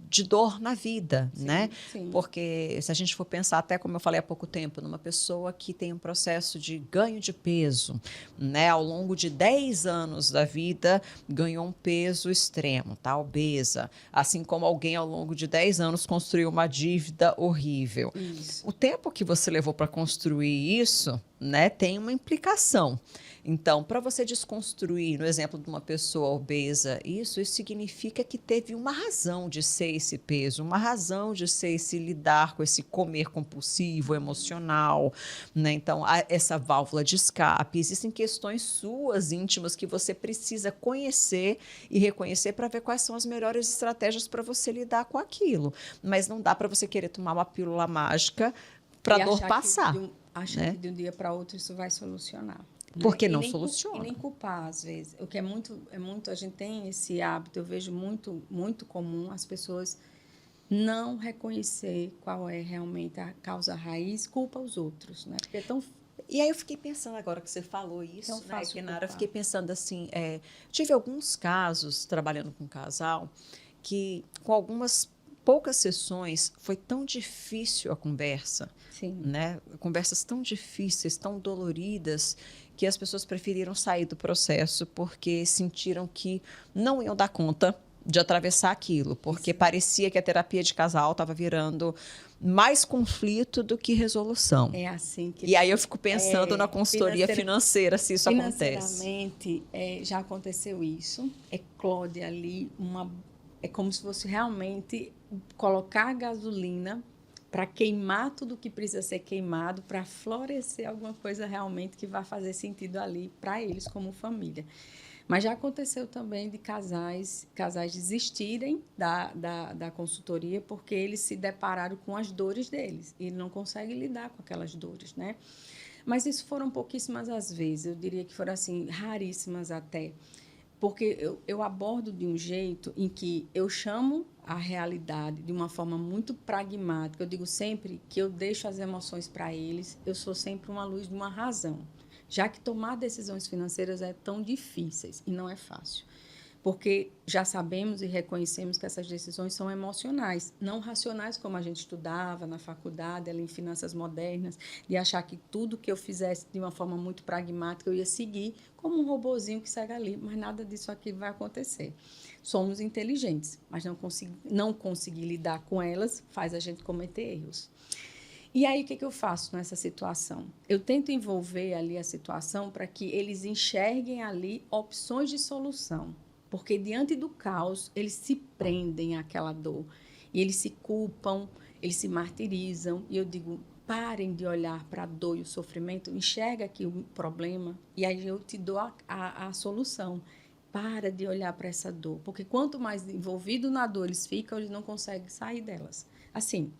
de dor na vida, Sim, né? sim. Porque se a gente for pensar, até como eu falei há pouco tempo, numa pessoa que tem um processo de ganho de peso, né? Ao longo de 10 anos da vida, ganhou um peso extremo, tá? Obesa. Assim como alguém ao longo de 10 anos construiu uma dívida horrível. Isso. O tempo que você levou para construir isso, né, tem uma implicação. Então, para você desconstruir, no exemplo de uma pessoa obesa, isso significa que teve uma razão de ser esse peso, uma razão de ser esse lidar com esse comer compulsivo, emocional, né? Então, essa válvula de escape. Existem questões suas, íntimas, que você precisa conhecer e reconhecer para ver quais são as melhores estratégias para você lidar com aquilo. Mas não dá para você querer tomar uma pílula mágica para a dor passar. Achar Né? que de um dia para outro isso vai solucionar. Né? Porque não E soluciona. nem culpar, às vezes. O que é muito, a gente tem esse hábito, eu vejo muito comum as pessoas não reconhecer qual é realmente a causa raiz, culpa os outros, né? Porque é tão E aí eu fiquei pensando agora que você falou isso, né, fácil Kenara, eu culpar. fiquei pensando assim, tive alguns casos trabalhando com um casal que com algumas poucas sessões foi tão difícil a conversa, Sim. né? Conversas tão difíceis, tão doloridas, que as pessoas preferiram sair do processo porque sentiram que não iam dar conta de atravessar aquilo, porque parecia que a terapia de casal estava virando mais conflito do que resolução. É assim que E aí eu fico pensando na consultoria financeira, se isso acontece. financeiramente, já aconteceu isso. Eclode ali é como se fosse realmente colocar gasolina para queimar tudo que precisa ser queimado, para florescer alguma coisa realmente que vai fazer sentido ali para eles como família. Mas já aconteceu também de casais desistirem da consultoria porque eles se depararam com as dores deles e não conseguem lidar com aquelas dores, né? Mas isso foram pouquíssimas as vezes, eu diria que foram assim, raríssimas até. Porque eu abordo de um jeito em que eu chamo a realidade de uma forma muito pragmática. Eu digo sempre que eu deixo as emoções para eles, eu sou sempre uma luz de uma razão. Já que tomar decisões financeiras é tão difíceis e não é fácil. Porque já sabemos e reconhecemos que essas decisões são emocionais, não racionais como a gente estudava na faculdade, ali em finanças modernas, de achar que tudo que eu fizesse de uma forma muito pragmática eu ia seguir como um robozinho que segue ali, mas nada disso aqui vai acontecer. Somos inteligentes, mas não conseguir lidar com elas faz a gente cometer erros. E aí, o que eu faço nessa situação? Eu tento envolver ali a situação para que eles enxerguem ali opções de solução. Porque, diante do caos, eles se prendem àquela dor. E eles se culpam, eles se martirizam. E eu digo, parem de olhar para a dor e o sofrimento, enxerga aqui o problema e aí eu te dou a solução. Para de olhar para essa dor. Porque quanto mais envolvido na dor eles ficam, eles não conseguem sair delas. Assim,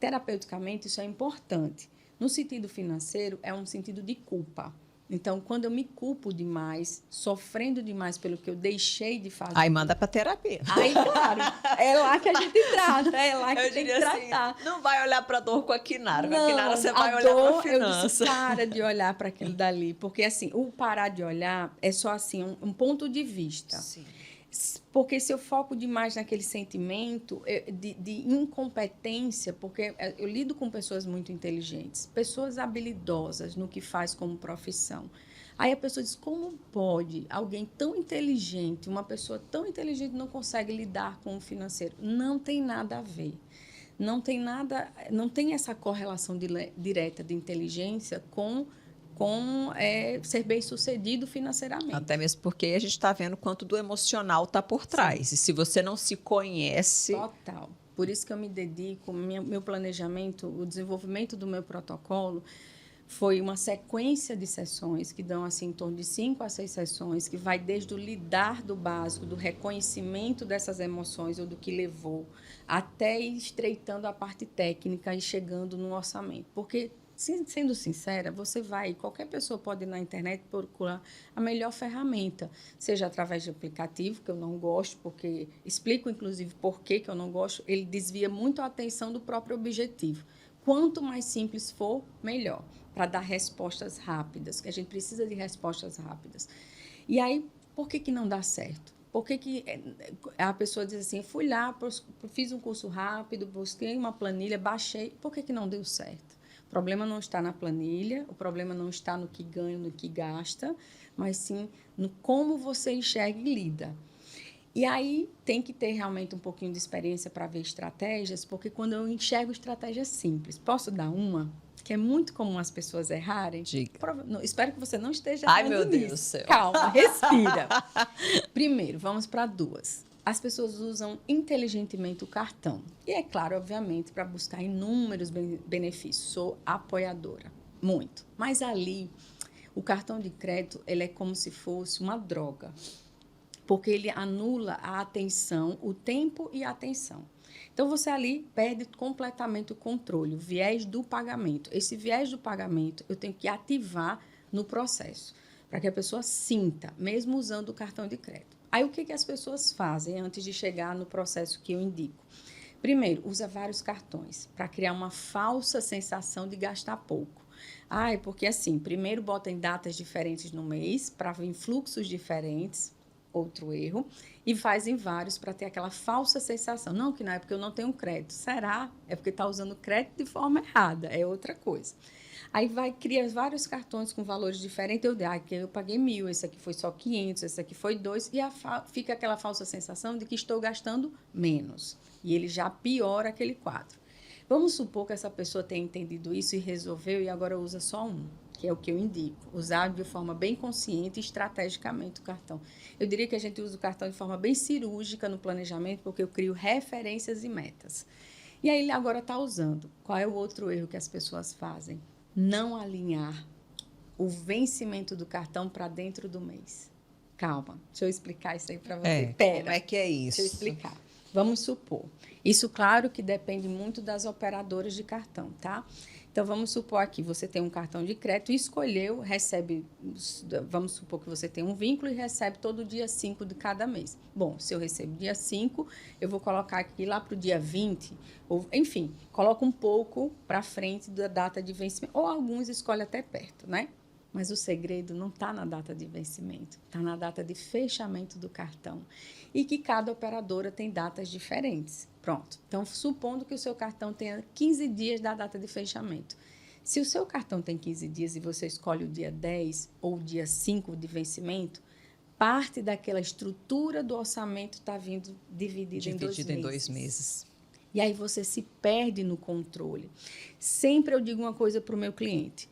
terapeuticamente, isso é importante. No sentido financeiro, é um sentido de culpa. Então, quando eu me culpo demais, sofrendo demais pelo que eu deixei de fazer... Aí manda para terapia. Aí, claro, é lá que a gente trata, é lá que eu tem que assim, tratar. Não vai olhar para a dor com a Kinara. Com a Não, Kinara você vai olhar para a finança. Eu disse, para de olhar para aquilo dali. Porque, assim, o parar de olhar é só, assim, um ponto de vista. Sim. Porque se eu foco demais naquele sentimento de incompetência, porque eu lido com pessoas muito inteligentes, pessoas habilidosas no que faz como profissão. Aí a pessoa diz, como pode alguém tão inteligente, uma pessoa tão inteligente não consegue lidar com o financeiro? Não tem nada a ver. Não tem essa correlação direta de inteligência com ser bem-sucedido financeiramente. Até mesmo porque a gente está vendo quanto do emocional está por trás. Sim. E se você não se conhece... Total. Por isso que eu me dedico, meu planejamento, o desenvolvimento do meu protocolo foi uma sequência de sessões que dão assim, em torno de 5 a 6 sessões, que vai desde o lidar do básico, do reconhecimento dessas emoções ou do que levou, até ir estreitando a parte técnica e chegando no orçamento. Porque, sendo sincera, qualquer pessoa pode ir na internet procurar a melhor ferramenta, seja através de aplicativo, que eu não gosto, porque explico, inclusive, por que eu não gosto, ele desvia muito a atenção do próprio objetivo. Quanto mais simples for, melhor, para dar respostas rápidas, que a gente precisa de respostas rápidas. E aí, por que não dá certo? Por que a pessoa diz assim, fui lá, fiz um curso rápido, busquei uma planilha, baixei, por que não deu certo? O problema não está na planilha, o problema não está no que ganha, no que gasta, mas sim no como você enxerga e lida. E aí tem que ter realmente um pouquinho de experiência para ver estratégias, porque quando eu enxergo estratégias simples, posso dar uma que é muito comum as pessoas errarem? Diga. Espero que você não esteja errando. Ai, meu Deus do céu. Calma, respira. Primeiro, vamos para 2. As pessoas usam inteligentemente o cartão. E é claro, obviamente, para buscar inúmeros benefícios. Sou apoiadora, muito. Mas ali, o cartão de crédito, ele é como se fosse uma droga. Porque ele anula a atenção, o tempo e a atenção. Então, você ali perde completamente o controle, o viés do pagamento. Esse viés do pagamento eu tenho que ativar no processo, para que a pessoa sinta, mesmo usando o cartão de crédito. Aí, o que as pessoas fazem antes de chegar no processo que eu indico? Primeiro, usa vários cartões para criar uma falsa sensação de gastar pouco. Porque assim, primeiro bota em datas diferentes no mês, para vir fluxos diferentes, outro erro, e fazem vários para ter aquela falsa sensação. Não, que não é porque eu não tenho crédito. Será? É porque está usando crédito de forma errada. É outra coisa. Aí cria vários cartões com valores diferentes. Eu paguei 1.000, esse aqui foi só 500, esse aqui foi 2. E fica aquela falsa sensação de que estou gastando menos. E ele já piora aquele quadro. Vamos supor que essa pessoa tenha entendido isso e resolveu e agora usa só um, que é o que eu indico. Usar de forma bem consciente e estrategicamente o cartão. Eu diria que a gente usa o cartão de forma bem cirúrgica no planejamento, porque eu crio referências e metas. E aí ele agora está usando. Qual é o outro erro que as pessoas fazem? Não alinhar o vencimento do cartão para dentro do mês. Calma, deixa eu explicar isso aí para você. Como é que é isso? Deixa eu explicar. Vamos supor. Isso, claro, que depende muito das operadoras de cartão, tá? Então, vamos supor aqui, você tem um cartão de crédito, escolheu, recebe, vamos supor que você tem um vínculo e recebe todo dia 5 de cada mês. Bom, se eu recebo dia 5, eu vou colocar aqui lá para o dia 20, ou, enfim, coloca um pouco para frente da data de vencimento, ou alguns escolhem até perto, né? Mas o segredo não está na data de vencimento, está na data de fechamento do cartão. E que cada operadora tem datas diferentes. Pronto. Então, supondo que o seu cartão tenha 15 dias da data de fechamento. Se o seu cartão tem 15 dias e você escolhe o dia 10 ou o dia 5 de vencimento, parte daquela estrutura do orçamento está vindo dividida em 2 meses. E aí você se perde no controle. Sempre eu digo uma coisa para o meu cliente.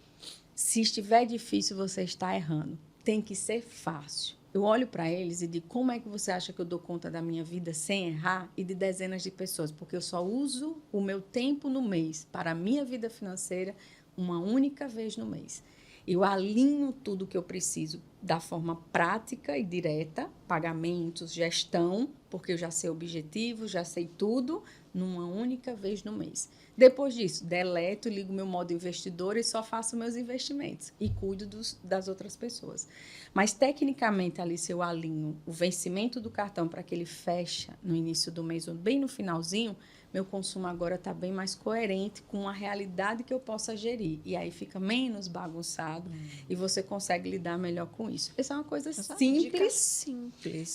Se estiver difícil, você está errando. Tem que ser fácil. Eu olho para eles e digo, como é que você acha que eu dou conta da minha vida sem errar e de dezenas de pessoas? Porque eu só uso o meu tempo no mês para a minha vida financeira uma única vez no mês. Eu alinho tudo o que eu preciso da forma prática e direta, pagamentos, gestão, porque eu já sei objetivos, já sei tudo, numa única vez no mês. Depois disso, deleto, ligo meu modo investidor e só faço meus investimentos e cuido das outras pessoas. Mas, tecnicamente, ali, se eu alinho o vencimento do cartão para que ele feche no início do mês ou bem no finalzinho, meu consumo agora está bem mais coerente com a realidade que eu possa gerir. E aí fica menos bagunçado e você consegue lidar melhor com isso. Essa é uma coisa simples,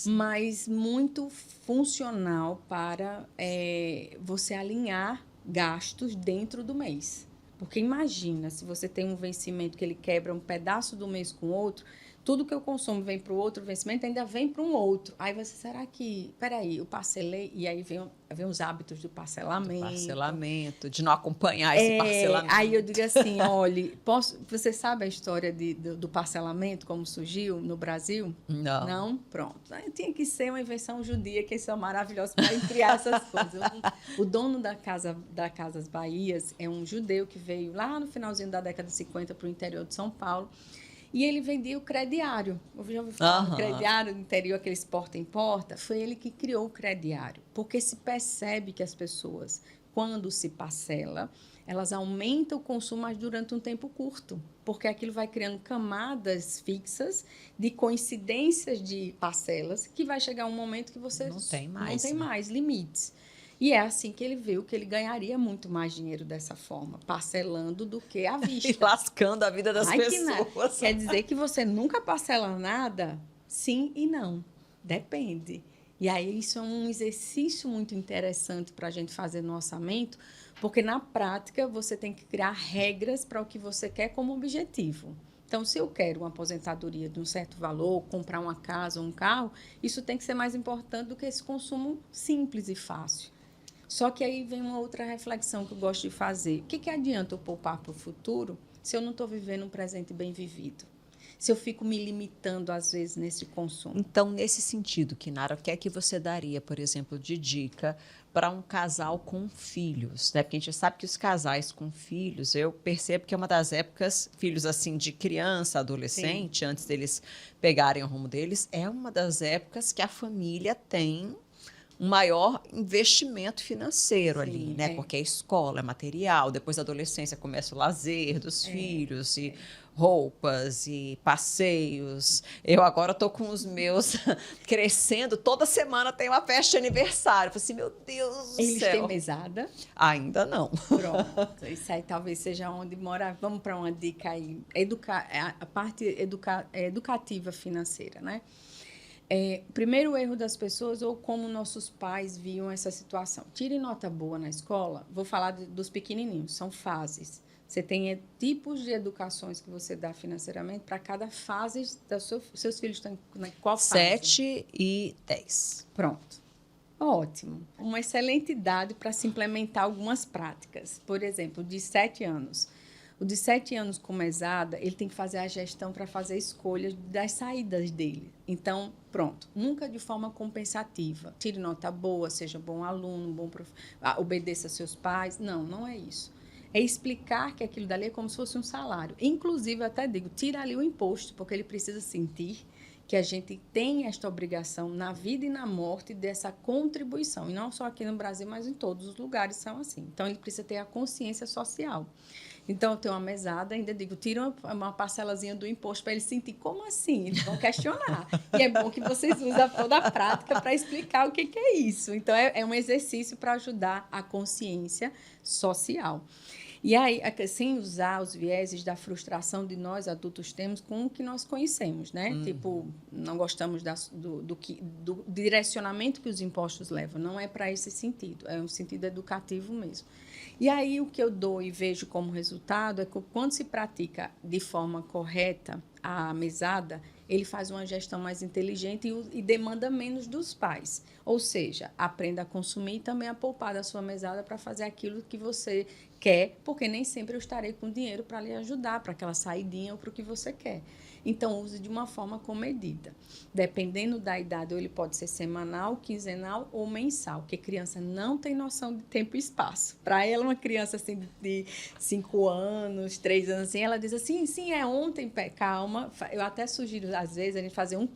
mas muito funcional para você alinhar gastos dentro do mês. Porque imagina, se você tem um vencimento que ele quebra um pedaço do mês com o outro, tudo que eu consumo vem para o outro vencimento, ainda vem para um outro. Aí você, será que... Peraí, eu parcelei... E aí vem os hábitos do parcelamento. Do parcelamento, de não acompanhar esse parcelamento. Aí eu digo assim, olha, você sabe a história do parcelamento, como surgiu no Brasil? Não. Não? Pronto. Aí tinha que ser uma invenção judia, que eles são maravilhosos para criar essas coisas. O dono da Casas Bahias é um judeu que veio lá no finalzinho da década de 50 para o interior de São Paulo. E ele vendia o crediário. Eu já ouvi falar do crediário do interior, aqueles porta em porta. Foi ele que criou o crediário. Porque se percebe que as pessoas, quando se parcela, elas aumentam o consumo, mas durante um tempo curto. Porque aquilo vai criando camadas fixas de coincidências de parcelas, que vai chegar um momento que você não tem mais limites. E é assim que ele viu que ele ganharia muito mais dinheiro dessa forma, parcelando do que à E vista. lascando a vida das Ai, que nada. pessoas. Quer dizer que você nunca parcela nada? Sim e não. Depende. E aí, isso é um exercício muito interessante para a gente fazer no orçamento, porque na prática você tem que criar regras para o que você quer como objetivo. Então, se eu quero uma aposentadoria de um certo valor, comprar uma casa ou um carro, isso tem que ser mais importante do que esse consumo simples e fácil. Só que aí vem uma outra reflexão que eu gosto de fazer. O que adianta eu poupar para o futuro se eu não estou vivendo um presente bem vivido? Se eu fico me limitando, às vezes, nesse consumo? Então, nesse sentido, Kinara, o que é que você daria, por exemplo, de dica para um casal com filhos, né? Porque a gente sabe que os casais com filhos, eu percebo que é uma das épocas, filhos assim de criança, adolescente, antes deles pegarem o rumo deles, é uma das épocas que a família tem um maior investimento financeiro ali, né? Porque é escola, é material, depois da adolescência começa o lazer dos filhos e roupas e passeios. Eu agora estou com os meus crescendo, toda semana tem uma festa de aniversário. Eu falei assim, meu Deus do céu. Eles têm mesada? Ainda não. Pronto, isso aí talvez seja onde mora. Vamos para uma dica aí, a parte educativa financeira, né? O primeiro erro das pessoas, ou como nossos pais viam essa situação. Tire nota boa na escola, vou falar dos pequenininhos, são fases. Você tem tipos de educações que você dá financeiramente para cada fase seus filhos estão em qual fase? 7 e 10. Pronto. Ótimo. Uma excelente idade para se implementar algumas práticas. Por exemplo, de 7 anos. O de 7 anos com mesada, ele tem que fazer a gestão para fazer escolhas das saídas dele. Então, pronto. Nunca de forma compensativa. Tire nota boa, seja bom aluno, obedeça a seus pais. Não, não é isso. É explicar que aquilo dali é como se fosse um salário. Inclusive, eu até digo, tira ali o imposto, porque ele precisa sentir que a gente tem esta obrigação na vida e na morte dessa contribuição. E não só aqui no Brasil, mas em todos os lugares são assim. Então, ele precisa ter a consciência social. Então, eu tenho uma mesada, ainda digo, tira uma parcelazinha do imposto para eles sentir como assim? Eles vão questionar. E é bom que vocês usem toda a prática para explicar o que é isso. Então, é um exercício para ajudar a consciência social. E aí, sem usar os vieses da frustração de nós adultos temos com o que nós conhecemos, né? Tipo, não gostamos do direcionamento que os impostos levam. Não é para esse sentido, é um sentido educativo mesmo. E aí, o que eu dou e vejo como resultado é que quando se pratica de forma correta a mesada, ele faz uma gestão mais inteligente e demanda menos dos pais. Ou seja, aprenda a consumir e também a poupar da sua mesada para fazer aquilo que você quer, porque nem sempre eu estarei com dinheiro para lhe ajudar, para aquela saidinha ou para o que você quer. Então, use de uma forma comedida. Dependendo da idade, ou ele pode ser semanal, quinzenal ou mensal, porque criança não tem noção de tempo e espaço. Para ela, uma criança assim, de 5 anos, 3 anos, assim, ela diz assim, sim, é ontem, calma. Eu até sugiro, às vezes, a gente fazer um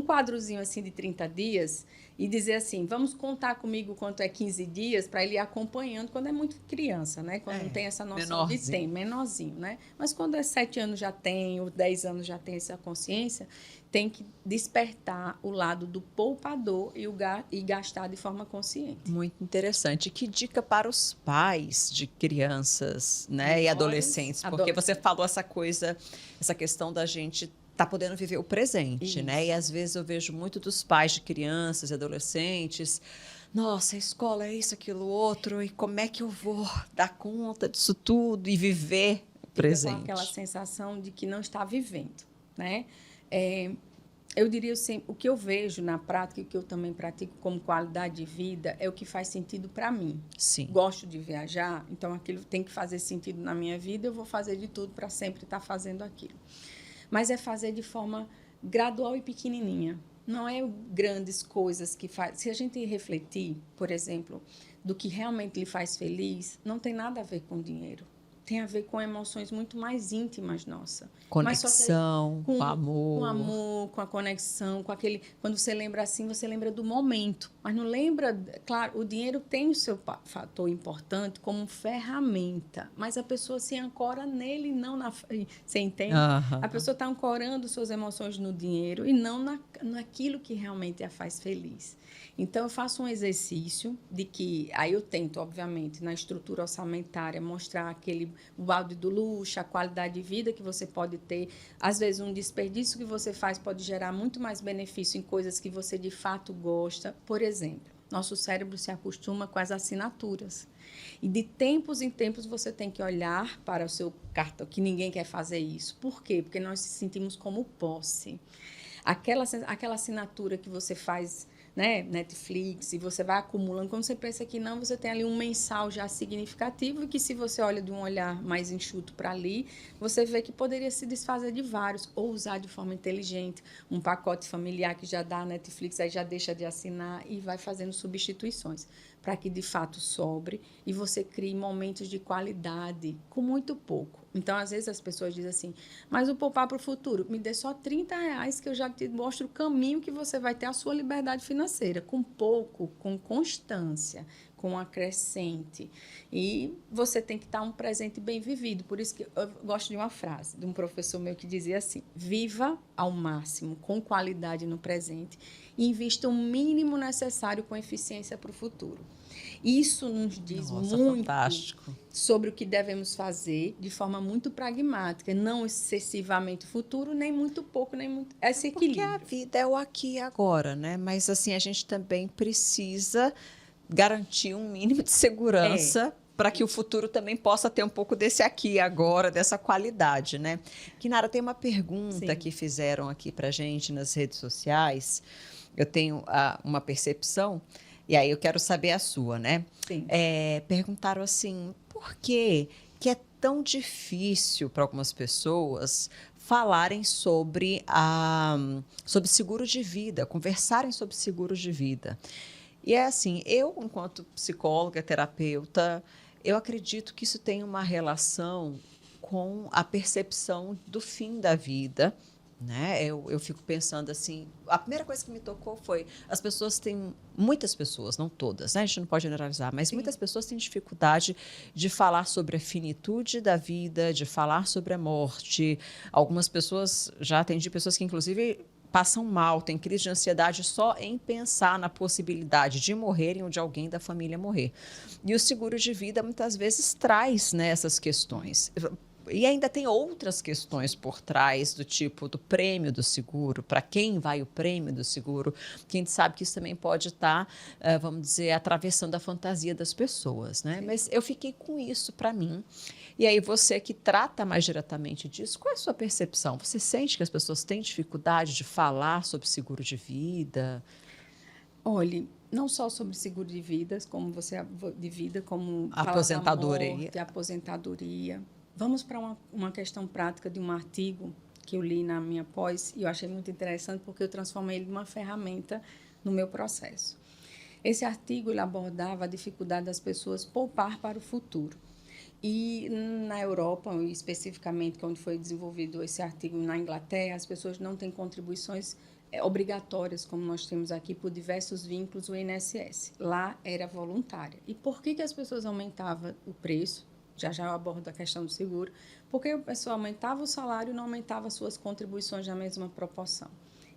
quadrozinho assim de 30 dias e dizer assim, vamos contar comigo quanto é 15 dias para ele ir acompanhando quando é muito criança, né? Quando não tem essa noção de tempo, menorzinho, né? Mas quando é 7 anos já tem, ou 10 anos já tem essa consciência, tem que despertar o lado do poupador e gastar de forma consciente. Muito interessante. Que dica para os pais de crianças, né, e adolescentes? Porque você falou essa questão da gente tá podendo viver o presente, isso, né? E às vezes eu vejo muito dos pais de crianças e adolescentes, nossa, a escola é isso, aquilo, outro, e como é que eu vou dar conta disso tudo e viver o presente? Com aquela sensação de que não está vivendo, né? Eu diria assim, o que eu vejo na prática e o que eu também pratico como qualidade de vida é o que faz sentido para mim. Sim. Gosto de viajar, então aquilo tem que fazer sentido na minha vida, eu vou fazer de tudo para sempre estar fazendo aquilo. Mas é fazer de forma gradual e pequenininha. Não é grandes coisas que faz. Se a gente refletir, por exemplo, do que realmente lhe faz feliz, não tem nada a ver com dinheiro. Tem a ver com emoções muito mais íntimas nossas. Conexão, com amor. Com amor, com a conexão, com aquele... Quando você lembra assim, você lembra do momento. Mas não lembra, claro, o dinheiro tem o seu fator importante como ferramenta, mas a pessoa se ancora nele e não na... Você entende? A pessoa está ancorando suas emoções no dinheiro e não naquilo que realmente a faz feliz. Então, eu faço um exercício de que... Aí eu tento, obviamente, na estrutura orçamentária, mostrar o balde do luxo, a qualidade de vida que você pode ter. Às vezes, um desperdício que você faz pode gerar muito mais benefício em coisas que você, de fato, gosta. Por exemplo, nosso cérebro se acostuma com as assinaturas. E de tempos em tempos você tem que olhar para o seu cartão, que ninguém quer fazer isso. Por quê? Porque nós se sentimos como posse. Aquela assinatura que você faz, né, Netflix, e você vai acumulando, quando você pensa que não, você tem ali um mensal já significativo e que se você olha de um olhar mais enxuto para ali, você vê que poderia se desfazer de vários ou usar de forma inteligente um pacote familiar que já dá a Netflix, aí já deixa de assinar e vai fazendo substituições para que de fato sobre e você crie momentos de qualidade com muito pouco. Então, às vezes as pessoas dizem assim, mas o poupar para o futuro, me dê só R$ 30 que eu já te mostro o caminho que você vai ter a sua liberdade financeira, com pouco, com constância, com acrescente. E você tem que estar um presente bem vivido. Por isso que eu gosto de uma frase de um professor meu que dizia assim, viva ao máximo, com qualidade no presente e invista o mínimo necessário com eficiência para o futuro. Isso nos diz muito fantástico. sobre o que devemos fazer de forma muito pragmática, não excessivamente futuro, nem muito pouco, nem muito... Esse equilíbrio. Porque a vida é o aqui e agora, né? Mas, assim, a gente também precisa garantir um mínimo de segurança para que o futuro também possa ter um pouco desse aqui e agora, dessa qualidade, né? Kinara, tem uma pergunta que fizeram aqui para a gente nas redes sociais. Eu tenho uma percepção, e aí eu quero saber a sua, né? Sim. Perguntaram assim, por que é tão difícil para algumas pessoas falarem sobre seguro de vida, conversarem sobre seguros de vida? E é assim, eu, enquanto psicóloga, terapeuta, eu acredito que isso tem uma relação com a percepção do fim da vida, né? Eu fico pensando assim, a primeira coisa que me tocou foi, muitas pessoas, não todas, né? A gente não pode generalizar, mas muitas pessoas têm dificuldade de falar sobre a finitude da vida, de falar sobre a morte. Algumas pessoas, já atendi pessoas que inclusive passam mal, têm crise de ansiedade só em pensar na possibilidade de morrerem ou de alguém da família morrer. E o seguro de vida muitas vezes traz, né, essas questões. E ainda tem outras questões por trás, do tipo do prêmio do seguro, para quem vai o prêmio do seguro, que a gente sabe que isso também pode estar, vamos dizer, atravessando a fantasia das pessoas, né? Mas eu fiquei com isso para mim. E aí você que trata mais diretamente disso, qual é a sua percepção? Você sente que as pessoas têm dificuldade de falar sobre seguro de vida? Olhe, não só sobre seguro de vidas, como como Aposentadoria. de aposentadoria. Vamos para uma questão prática de um artigo que eu li na minha pós e eu achei muito interessante porque eu transformei ele em uma ferramenta no meu processo. Esse artigo ele abordava a dificuldade das pessoas poupar para o futuro. E na Europa, especificamente, onde foi desenvolvido esse artigo na Inglaterra, as pessoas não têm contribuições obrigatórias, como nós temos aqui, por diversos vínculos, o INSS. Lá era voluntária. E por que as pessoas aumentavam o preço? Já eu abordo a questão do seguro. Porque a pessoa aumentava o salário e não aumentava suas contribuições na mesma proporção.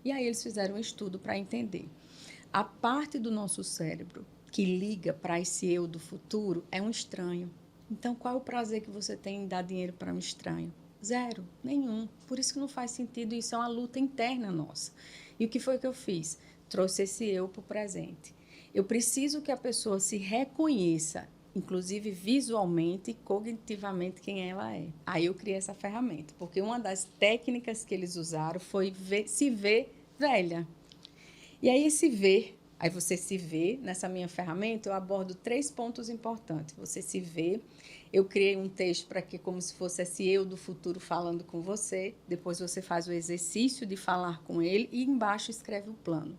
E aí eles fizeram um estudo para entender. A parte do nosso cérebro que liga para esse eu do futuro é um estranho. Então, qual é o prazer que você tem em dar dinheiro para um estranho? Zero, nenhum. Por isso que não faz sentido, isso é uma luta interna nossa. E o que foi que eu fiz? Trouxe esse eu para o presente. Eu preciso que a pessoa se reconheça, inclusive visualmente e cognitivamente, quem ela é. Aí eu criei essa ferramenta, porque uma das técnicas que eles usaram foi se ver velha. E aí aí você se vê, nessa minha ferramenta, eu abordo 3 pontos importantes. Você se vê, eu criei um texto para que, como se fosse esse eu do futuro falando com você, depois você faz o exercício de falar com ele e embaixo escreve o plano.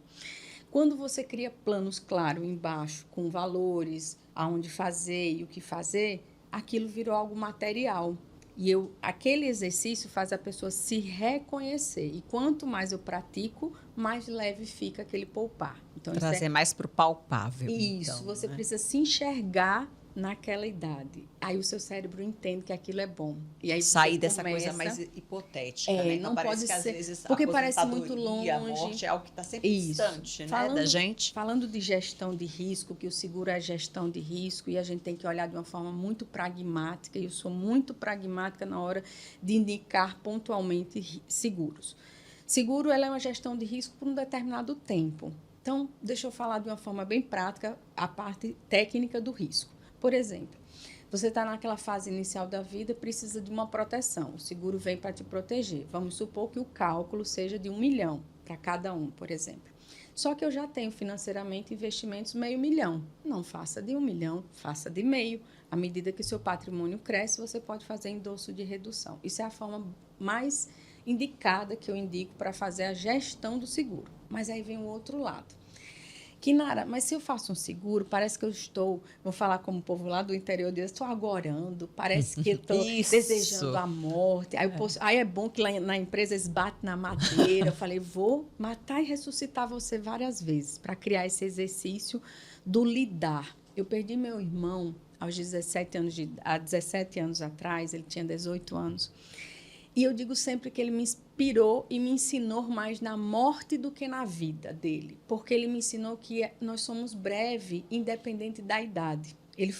Quando você cria planos claros embaixo, com valores, aonde fazer e o que fazer, aquilo virou algo material. E aquele exercício faz a pessoa se reconhecer. E quanto mais eu pratico, mais leve fica aquele poupar. Então, trazer mais para o palpável. Isso, então, você né? precisa se enxergar naquela idade. Aí o seu cérebro entende que aquilo é bom. E aí sair você dessa começa... coisa mais hipotética, né? Então não parece pode que às ser, vezes porque a parece muito aposentadoria, longe. a morte é algo que está sempre distante, né, da gente. Falando de gestão de risco, que o seguro é gestão de risco e a gente tem que olhar de uma forma muito pragmática, e eu sou muito pragmática na hora de indicar pontualmente seguros. Seguro ela é uma gestão de risco por um determinado tempo. Então, deixa eu falar de uma forma bem prática a parte técnica do risco. Por exemplo, você está naquela fase inicial da vida, precisa de uma proteção. O seguro vem para te proteger. Vamos supor que o cálculo seja de 1 milhão para cada um, por exemplo. Só que eu já tenho financeiramente investimentos meio milhão. Não faça de 1 milhão, faça de meio. À medida que seu patrimônio cresce, você pode fazer endosso de redução. Isso é a forma mais indicada que eu indico para fazer a gestão do seguro. Mas aí vem o outro lado. Kinara, mas se eu faço um seguro, parece que vou falar como o povo lá do interior, eu estou agorando, parece que eu estou desejando a morte. Aí é bom que lá na empresa eles batem na madeira. Eu falei, vou matar e ressuscitar você várias vezes para criar esse exercício do lidar. Eu perdi meu irmão aos 17 anos atrás, ele tinha 18 anos. E eu digo sempre que ele me inspirou e me ensinou mais na morte do que na vida dele. Porque ele me ensinou que nós somos breve, independente da idade. Ele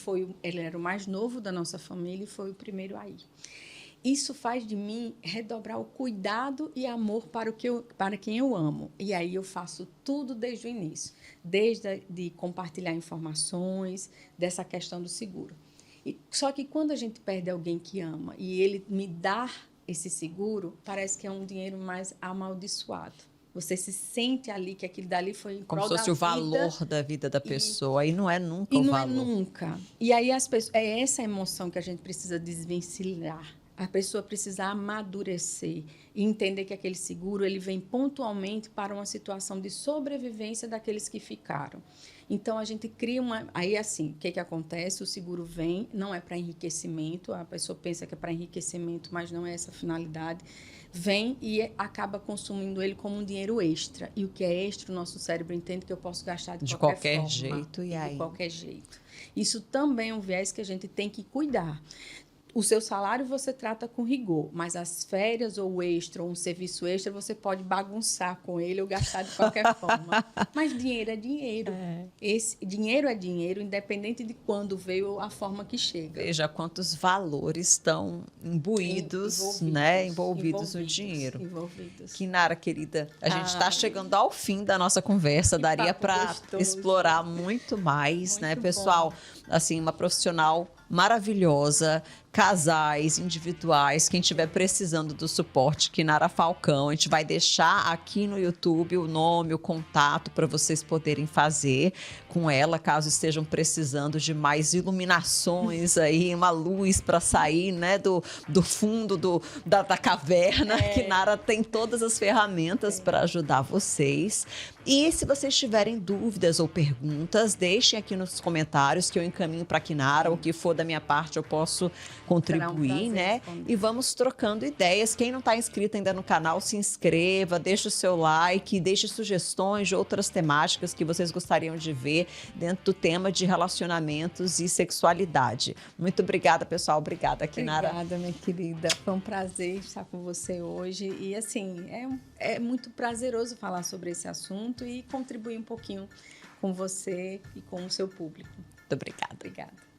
era o mais novo da nossa família e foi o primeiro a ir. Isso faz de mim redobrar o cuidado e amor para quem eu amo. E aí eu faço tudo desde o início. Desde de compartilhar informações, dessa questão do seguro. Só que quando a gente perde alguém que ama e ele me dá esse seguro, parece que é um dinheiro mais amaldiçoado. Você se sente ali que aquilo dali foi em como se fosse o valor da vida da pessoa, e não é nunca o valor. E não é nunca. E aí é essa emoção que a gente precisa desvencilhar. A pessoa precisa amadurecer e entender que aquele seguro ele vem pontualmente para uma situação de sobrevivência daqueles que ficaram. Então, a gente cria uma... Aí, assim, o que acontece? O seguro vem, não é para enriquecimento, a pessoa pensa que é para enriquecimento, mas não é essa a finalidade. Vem e acaba consumindo ele como um dinheiro extra. E o que é extra, o nosso cérebro entende que eu posso gastar de qualquer forma, jeito. E aí? De qualquer jeito. Isso também é um viés que a gente tem que cuidar. O seu salário você trata com rigor, mas as férias ou o extra, ou um serviço extra, você pode bagunçar com ele ou gastar de qualquer forma. Mas dinheiro é dinheiro. Esse dinheiro é dinheiro, independente de quando veio a forma que chega. Veja quantos valores estão imbuídos, envolvidos no dinheiro. Kinara, querida, a gente está chegando ao fim da nossa conversa. Daria para explorar muito mais, né, pessoal? Assim, uma profissional maravilhosa, casais, individuais, quem estiver precisando do suporte, Kinara Falcão, a gente vai deixar aqui no YouTube o nome, o contato para vocês poderem fazer com ela, caso estejam precisando de mais iluminações aí, uma luz para sair, né, do fundo da caverna. Kinara tem todas as ferramentas para ajudar vocês. E se vocês tiverem dúvidas ou perguntas, deixem aqui nos comentários que eu encaminho para a Kinara, o que for da minha parte eu posso contribuir, né? Responder. E vamos trocando ideias. Quem não está inscrito ainda no canal, se inscreva, deixe o seu like, deixe sugestões de outras temáticas que vocês gostariam de ver dentro do tema de relacionamentos e sexualidade. Muito obrigada, pessoal. Obrigada, Kinara. Obrigada, minha querida. Foi um prazer estar com você hoje. E, assim, é muito prazeroso falar sobre esse assunto e contribuir um pouquinho com você e com o seu público. Muito obrigada. Obrigada.